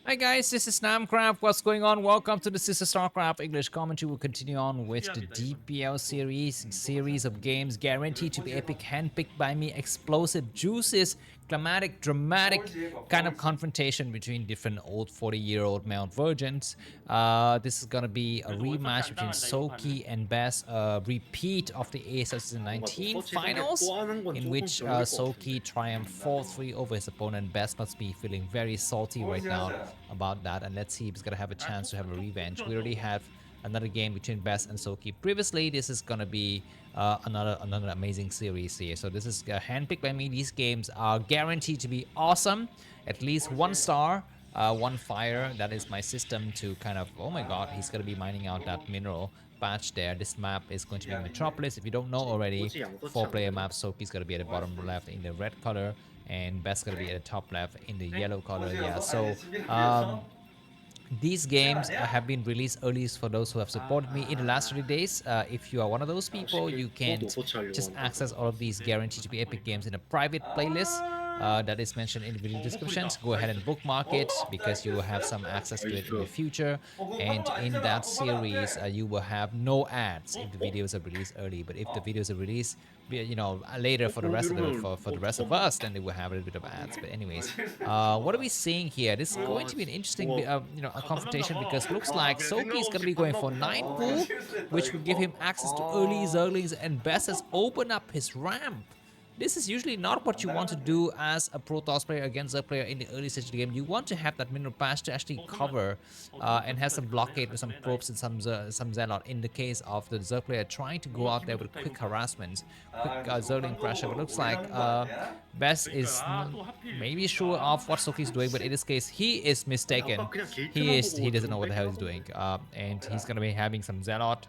Hi guys, this is Namcraft. What's going on? Welcome to the Sister StarCraft English commentary. We'll continue on with the DPL series of games guaranteed to be epic, handpicked by me, explosive juices, climatic, dramatic kind of confrontation between different old 40-year-old Mount Virgins. This is gonna be a rematch between Soki and Bass, a repeat of the ASL 19 finals, in which Soki triumphed 4-3 over his opponent. Bass must be feeling very salty right now about that, and let's see if he's gonna have a chance to have a revenge. We already have another game between Best and Soki previously. This is gonna be another amazing series here. So this is handpicked by me. These games are guaranteed to be awesome. At least 1 star, one fire. That is my system to kind of. Oh my God, he's gonna be mining out that mineral patch there. This map is going to be Metropolis. If you don't know already, 4-player map. Soki's gonna be at the bottom left in the red color, and Best gonna be at the top left in the yellow color. Yeah, so these games have been released early for those who have supported me in the last 30 days. If you are one of those people, you can just access all of these guaranteed to be epic games in a private playlist that is mentioned in the video descriptions. Go ahead and bookmark it because you will have some access to it in the future. And in that series, you will have no ads if the videos are released early. But if the videos are released, later for the rest of for the rest of us, then they will have a little bit of ads. But anyways, what are we seeing here? This is going to be an interesting, a confrontation because looks like Soki is going to be going for 9 pool, which will give him access to early Zerglings, and Best has opened up his ramp. This is usually not what you want to do as a Protoss player against a player in the early stage of the game. You want to have that mineral patch to actually cover and have some blockade with some probes and some Zealot in the case of the Zerg player trying to go out there with quick harassment, quick Zergling pressure. But it looks like Best is maybe sure of what Soki is doing, but in this case, he is mistaken. He doesn't know what the hell he's doing, and he's gonna be having some Zealot,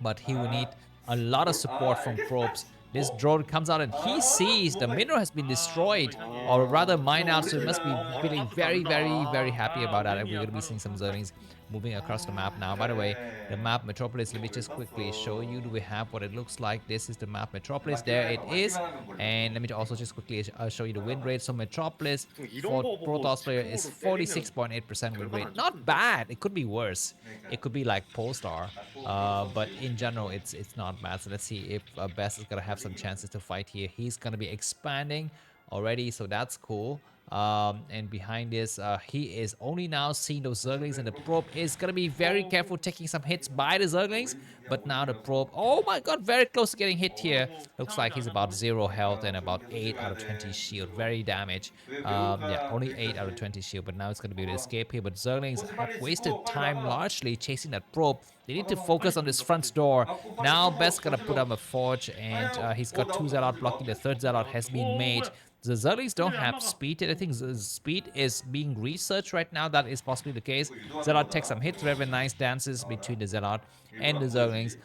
but he will need a lot of support from probes. This drone comes out and he sees the mineral has been destroyed, or rather mined out, so he must be feeling very happy about that. And we're going to be seeing some Zerlings moving across the map now. By the way, the map Metropolis, let me just quickly show you. Do we have what it looks like? This is the map Metropolis. There it is. And let me also just quickly show you the win rate. So Metropolis for Protoss player is 46.8% win rate. Not bad. It could be worse. It could be like Polestar. But in general, it's not bad. So let's see if Best is going to have some chances to fight here. He's going to be expanding already, so that's cool. And behind this, he is only now seeing those Zerglings, and the probe is gonna be very careful taking some hits by the Zerglings. But now the probe, oh my God, very close to getting hit here. Looks like he's about 0 health and about 8 out of 20 shield, very damaged. Yeah, only 8 out of 20 shield, but now it's gonna be able to escape here. But Zerglings have wasted time largely chasing that probe. They need to focus on this front door. Now Best gonna put up a forge, and he's got 2 Zealot blocking. The 3rd Zealot has been made. The Zerglings don't have speed. I think speed is being researched right now. That is possibly the case. Zealot takes some hits. Very nice dances between the Zealot and the Zerglings.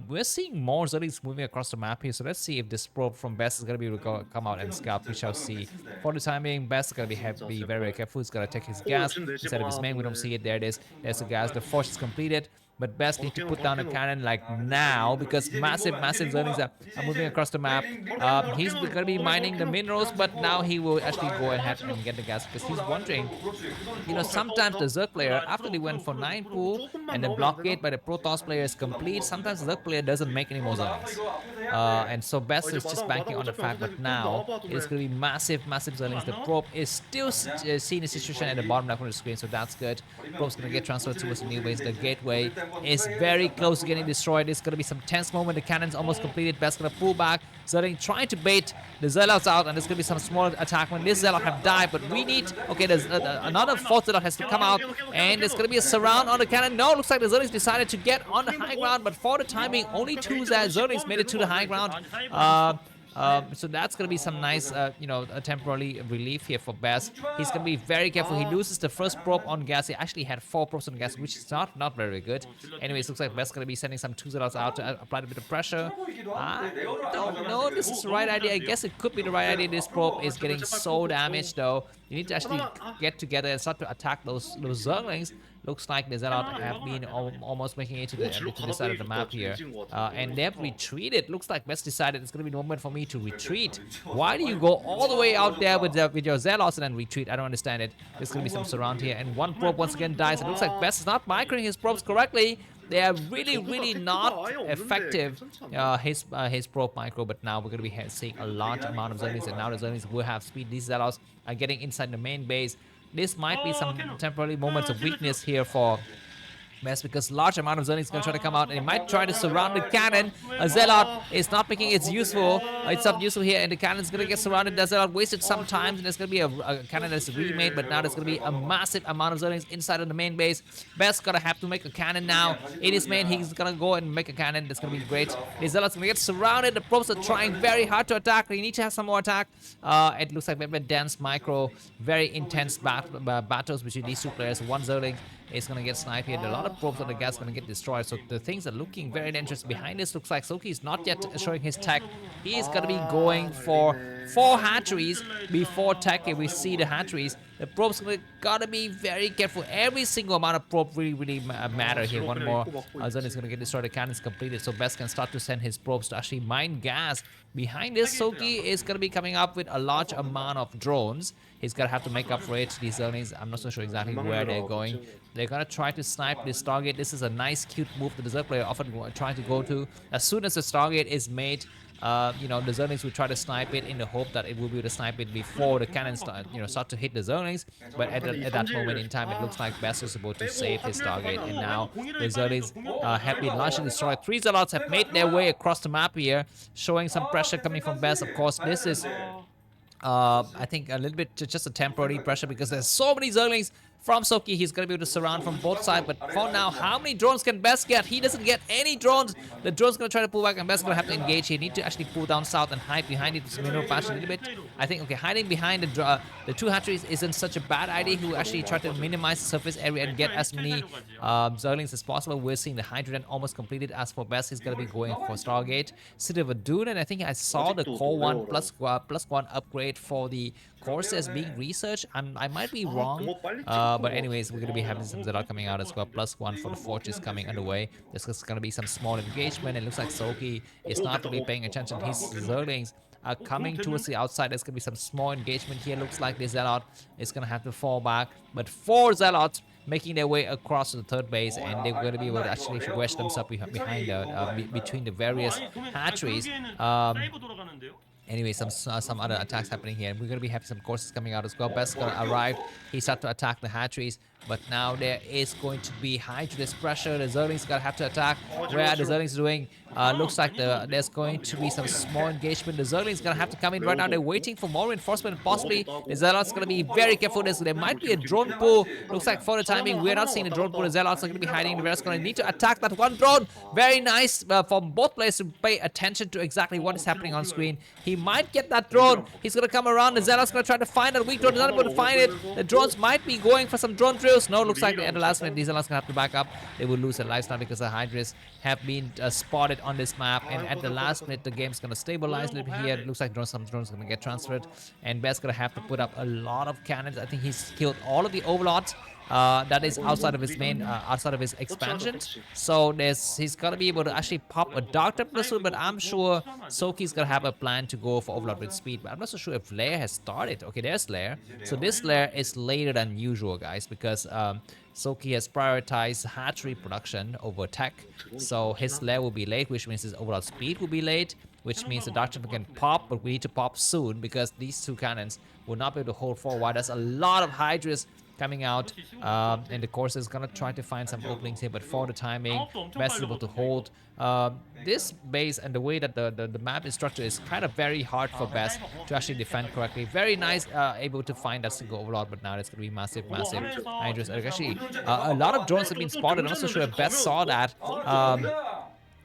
We're seeing more Zerglings moving across the map here. So let's see if this probe from Best is going to be able to come out and scout. We shall see. For the time being, Best is going to be very careful. He's going to take his gas instead of his main. We don't see it. There it is. There's the gas. The force is completed. But Best need to put down a cannon like now because massive Zerglings are moving across the map. He's going to be mining the minerals, but now he will actually go ahead and get the gas because he's wondering, sometimes the Zerg player, after they went for 9 pool and the blockade by the Protoss player is complete, sometimes the Zerg player doesn't make any more Zerglings. And so Best is just banking on the fact, but now it's going to be massive Zerglings. The probe is still seeing the situation at the bottom left of the screen, so that's good. Probe's going to get transferred towards the new base. The gateway is very close to getting destroyed. It's going to be some tense moment. The cannon's almost completed. Best going to pull back. Zerling trying to bait the Zealots out, and there's going to be some small attack when this Zealot have died, but we need... Okay, there's another 4th Zealot has to come out, and there's going to be a surround on the cannon. No, looks like the Zerlings decided to get on the high ground, but for the timing, only 2 Zerlings made it to the high ground. So that's going to be some nice, a temporary relief here for Best. He's going to be very careful. He loses the first probe on gas. He actually had 4 probes on gas, which is not very good. Anyways, looks like Best going to be sending some 2 Zealots out to apply a bit of pressure. I don't know if this is the right idea. I guess it could be the right idea. This probe is getting so damaged, though. You need to actually get together and start to attack those Zerglings. Looks like the Zealot have been almost making it to the side of the map here. And they've retreated. Looks like Best decided it's going to be the moment for me to retreat. Why do you go all the way out there with your Zealots and then retreat? I don't understand it. There's going to be some surround here. And one probe once again dies. It looks like Best is not microing his probes correctly. They are really not effective, his probe micro, but now we're going to be seeing a large amount of zombies, and now the zombies will have speed. These Zealots are getting inside the main base. This might be some temporary moments of weakness here for Best, because large amount of zombies is going to try to come out, and it might try to surround the cannon. A Zealot is not making its useful. It's not useful here, and the cannon's going to get surrounded. The Zealot wasted some time, and there's going to be a cannon that's remade, but now there's going to be a massive amount of zombies inside of the main base. Best going to have to make a cannon now. In his main, he's going to go and make a cannon. That's going to be great. The Zealot's going to get surrounded. The probes are trying very hard to attack. They need to have some more attack. It looks like we have a dense micro, very intense battles between these two players. One Zerling is going to get sniped here. A lot of probes on the gas going to get destroyed. So the things are looking very dangerous. Behind this looks like Soki is not yet showing his tech. He is going to be going for 4 hatcheries before tech. If we see the hatcheries, the probes got to be very careful. Every single amount of probe really matter here. One more zone is going to get destroyed. The cannon is completed. So Best can start to send his probes to actually mine gas. Behind this, Soki is going to be coming up with a large amount of drones. He's going to have to make up for it. These zones, I'm not so sure exactly where they're going. They're going to try to snipe this target. This is a nice, cute move the Desert player often trying to go to. As soon as the target is made, you know, the Zerlings will try to snipe it in the hope that it will be able to snipe it before the cannons start to hit the Zerlings. But at that moment in time, it looks like Best is about to save his target. And now the Zerlings have been largely destroyed. 3 Zealots have made their way across the map here, showing some pressure coming from Best. Of course, this is I think a little bit just a temporary pressure because there's so many Zerlings from Soki. He's going to be able to surround from both sides, but for now, how many drones can Best get? He doesn't get any drones. The drone's going to try to pull back, and Best's going to have to engage. He need to actually pull down south and hide behind it. Mineral patch a little bit. I think, okay, hiding behind the 2 hatcheries isn't such a bad idea. He will actually try to minimize the surface area and get as many Zerlings as possible. We're seeing the Hydrogen almost completed. As for Best, he's going to be going for Stargate. City of Adun, and I think I saw the Core 1 plus 1 upgrade for the courses being researched. I might be wrong, but anyways, we're going to be having some Zealot coming out as well. Plus 1 for the Fortress coming underway. There's going to be some small engagement. It looks like Soki is not really paying attention. His Zerlings are coming towards the outside. There's going to be some small engagement here. Looks like the Zealot is going to have to fall back. But 4 Zealots making their way across to the 3rd base, and they're going to be able to actually wedge themselves behind between the various hatcheries. Anyway, some other attacks happening here. We're going to be having some courses coming out as well. Best's going to arrive. He started to attack the hatcheries, but now there is going to be Hydrolis pressure. The Zerlings going to have to attack. Where are the Zerlings doing? Looks like there's going to be some small engagement. The Zerlings going to have to come in right now. They're waiting for more reinforcement. Possibly the Zealots going to be very careful. There might be a drone pool. Looks like for the timing, we're not seeing a drone pool. The Zealots are going to be hiding. The Zealots going to need to attack that one drone. Very nice for both players to pay attention to exactly what is happening on screen. He might get that drone. He's going to come around. The Zealots going to try to find that weak drone. He's not able to find it. The drones might be going for some drone drills. No, looks like at the last minute, the Zealots going to have to back up. They will lose their lives now because the Hydras have been spotted on this map. And at the last minute, the game's going to stabilize a little bit here. It looks like some drones are going to get transferred. And Best's going to have to put up a lot of cannons. I think he's killed all of the Overlords. That is outside of his main, outside of his expansion. So he's gonna be able to actually pop a Doctor Pursuit, but I'm sure Soki's gonna have a plan to go for Overlord with speed. But I'm not so sure if Lair has started. Okay, there's Lair. So this Lair is later than usual, guys, because Soki has prioritized hatchery production over tech. So his Lair will be late, which means his overall speed will be late, which means the Doctor can pop, but we need to pop soon because these 2 cannons will not be able to hold forward. There's a lot of Hydras coming out, and the course is gonna try to find some openings here, but for the timing, Best is able to hold this base, and the way that the map is structured is kind of very hard for Best to actually defend correctly. Very nice, able to find that single Overlord, but now it's gonna be massive Hydras. Actually, a lot of drones have been spotted. I'm not so sure if Best saw that.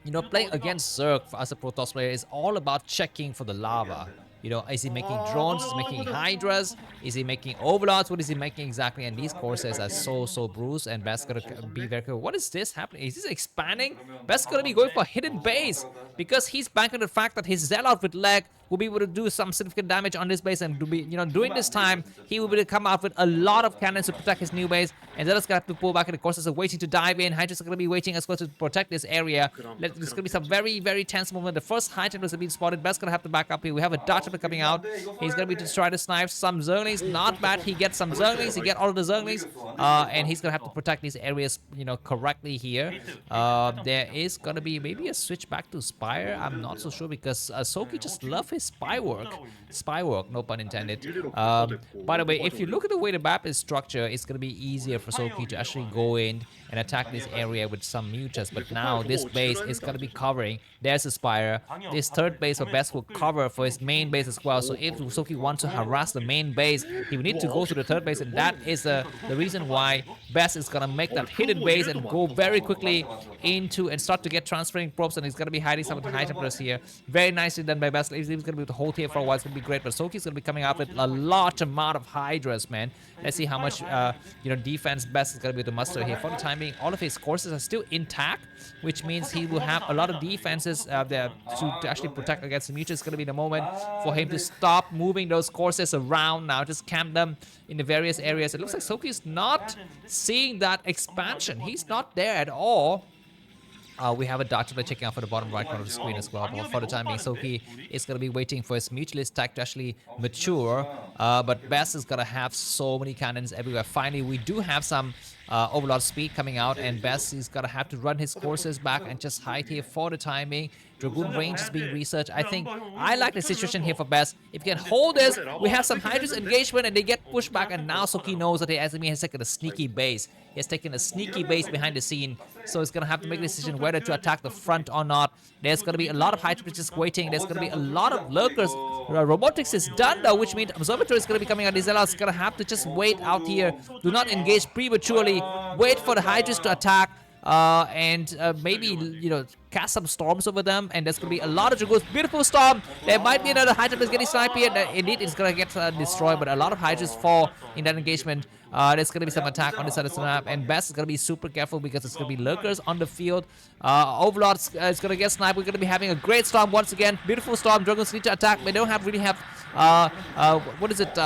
You know, playing against Zerg as a Protoss player is all about checking for the lava. You know, is he making drones? Is he making Hydras? Is he making Overlords? What is he making exactly? And these courses are so bruised, and Best's gonna be very careful. What is this happening? Is this expanding? Best's gonna be going for hidden base because he's banking on the fact that his Zealot with lag will be able to do some significant damage on this base, and to be, during this time, he will be able to come out with a lot of cannons to protect his new base, and Zealot's gonna have to pull back, and of course, are waiting to dive in. Hydra's gonna be waiting as well to protect this area. There's gonna be some very, very tense moment. The first High Templars have been spotted. Best's gonna have to back up here. We have a Dark Templar coming out. He's gonna be to try to snipe some Zerglings. Not bad. He gets some Zerglings. He gets all of the Zerglings, and he's gonna have to protect these areas, correctly here. There is gonna be maybe a switch back to Spire. I'm not so sure because Soki just love his spy work. No pun intended. By the way, if you look at the way the map is structured, it's gonna be easier for Soki to actually go in and attack this area with some mutas. But now this base is gonna be covering. There's a Spire. This third base for Best will cover for his main base as well. So if Soki wants to harass the main base, he will need to go to the third base, and that is the reason why Best is gonna make that hidden base and go very quickly into and start to get transferring probes, and he's gonna be hiding some of the High Templars here. Very nicely done by Best. He's gonna be able to hold here for a while. It's gonna be great, but Soki's gonna be coming out with a large amount of Hydras, man. Let's see how much defense Best is gonna be able to muster here. For the time being, all of his courses are still intact, which means he will have a lot of defenses there to actually protect against the mutas. It's gonna be the moment for him to stop moving those courses around now. Just camp them in the various areas. It looks like Soki is not seeing that expansion. He's not there at all. We have a Dark Templar checking out for the bottom right corner of the screen as well. But for the time being, Soki is going to be waiting for his Mutualist tech to actually mature. But Best is going to have so many cannons everywhere. Finally, we do have some Overlord speed coming out, and Best is going to have to run his courses back and just hide here for the time being. Dragoon range is being researched. I like the situation here for Best. If you can hold this, we have some Hydra's engagement and they get pushed back, and now Soki knows that the enemy has taken a sneaky base. He has taken a sneaky base behind the scene, so he's gonna have to make a decision whether to attack the front or not. There's gonna be a lot of Hydras just waiting. There's gonna be a lot of lurkers. Robotics is done though, which means Observatory is gonna be coming out. Zealot's gonna have to just wait out here. Do not engage prematurely. Wait for the Hydras to attack. And maybe, cast some storms over them, and there's gonna be a lot of Dragoons. Beautiful storm. There might be another Hydra that's getting sniped here. Indeed, it's gonna get destroyed, but a lot of Hydras fall in that engagement. There's gonna be some attack on this side of the map, and Best is gonna be super careful because it's gonna be lurkers on the field. Overlord is gonna get sniped. We're gonna be having a great storm once again. Beautiful storm. Dragoons need to attack. They don't really have what is it?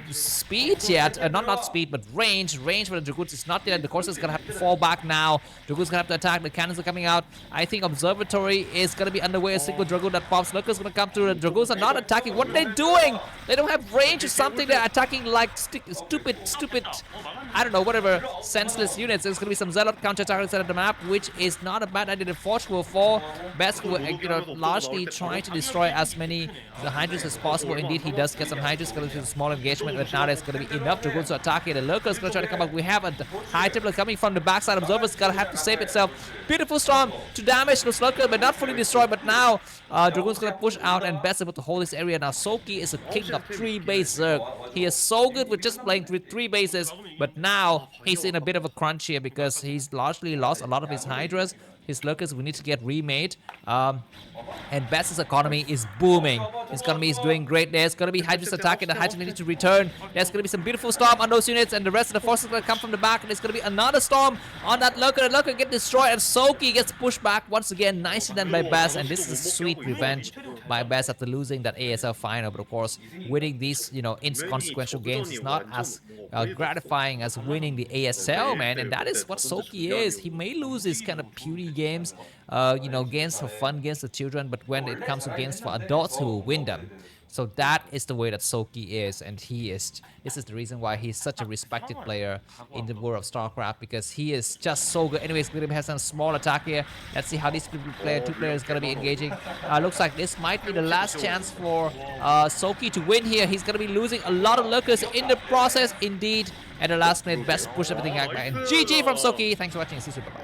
Speed yet? Not speed, but range. Range for the Dragoons is not there. The course is gonna have to fall back now. Dragoons gonna have to attack. The cannons are coming out. I think Observatory is gonna be underway. A single Dragoon that pops. Lurkers gonna come through. The Dragoons are not attacking. What are they doing? They don't have range or something. They're attacking like stupid, I don't know, whatever, senseless units. There's gonna be some Zealot counter-attack inside of the map, which is not a bad idea. The Forge will fall. Best will, largely trying to destroy as many the Hydras as possible. Indeed, he does get some Hydras because it's a small engagement, but now there's gonna be enough Dragoons to attack it. The Lurker's gonna try to come up. We have a High Templar coming from the backside. Observer's gonna have to save itself. Beautiful storm to damage those Lurkers, but not fully destroyed. But now Dragoon's gonna push out, and Best able to hold this area. Now Soki is a king of 3-base Zerg. He is so good with just playing with 3 bases, but now he's in a bit of a crunch here because he's largely lost a lot of his Hydras. His Lurkers we need to get remade. And Best's economy is booming. His economy is doing great. There's going to be Hydras attacking. The Hydras need to return. There's going to be some beautiful storm on those units, and the rest of the forces are going to come from the back. And there's going to be another storm on that Lurker. The Lurker get destroyed, and Soki gets pushed back once again. Nicely done by Best, and this is a sweet revenge by Best after losing that ASL final. But of course, winning these, inconsequential games is not as gratifying as winning the ASL, man. And that is what Soki is. He may lose his kind of puny games, games for fun, games for children, but when it comes to games for adults, he will win them. So that is the way that Soki is, and this is the reason why he's such a respected player in the world of StarCraft, because he is just so good. Anyways, we're gonna have some small attack here. Let's see how these two players gonna be engaging. Looks like this might be the last chance for Soki to win here. He's gonna be losing a lot of Lurkers in the process, indeed. At the last minute, Best push everything back, and GG from Soki. Thanks for watching. See you soon. Bye-bye.